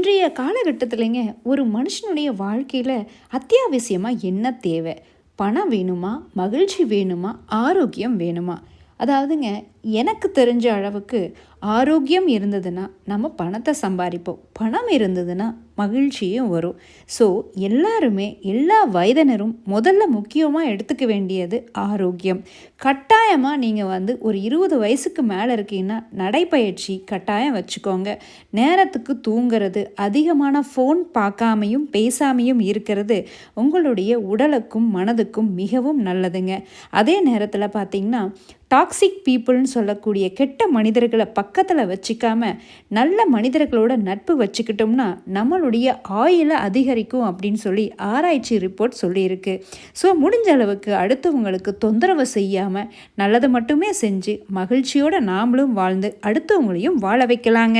இன்றைய காலகட்டத்திலங்க ஒரு மனுஷனுடைய வாழ்க்கையில் அத்தியாவசியமாக என்ன தேவை? பணம் வேணுமா? மகிழ்ச்சி வேணுமா? ஆரோக்கியம் வேணுமா? அதாவதுங்க, எனக்கு தெரிஞ்ச அளவுக்கு ஆரோக்கியம் இருந்ததுன்னா நம்ம பணத்தை சம்பாதிப்போம். பணம் இருந்ததுன்னா மகிழ்ச்சியும் வரும். ஸோ எல்லாருமே, எல்லா வயதினரும் முதல்ல முக்கியமாக எடுத்துக்க வேண்டியது ஆரோக்கியம். கட்டாயமாக நீங்கள் ஒரு 20 வயசுக்கு மேலே இருக்கீங்கன்னா நடைப்பயிற்சி கட்டாயம் வச்சுக்கோங்க. நேரத்துக்கு தூங்கிறது, அதிகமான ஃபோன் பார்க்காமையும் பேசாமையும் இருக்கிறது உங்களுடைய உடலுக்கும் மனதுக்கும் மிகவும் நல்லதுங்க. அதே நேரத்தில் பார்த்திங்கன்னா, டாக்ஸிக் பீப்புள்னு சொல்லக்கூடிய கெட்ட மனிதர்களை பக்கத்தில் வச்சுக்காம நல்ல மனிதர்களோட நட்பு வச்சுக்கிட்டோம்னா நம்மளுடைய ஆயுளை அதிகரிக்கும் அப்படின்னு சொல்லி ஆராய்ச்சி ரிப்போர்ட் சொல்லியிருக்கு. ஸோ முடிஞ்ச அளவுக்கு அடுத்தவங்களுக்கு தொந்தரவு செய்யாமல் நல்லது மட்டுமே செஞ்சு மகிழ்ச்சியோடு நாமளும் வாழ்ந்து அடுத்தவங்களையும் வாழ வைக்கலாங்க.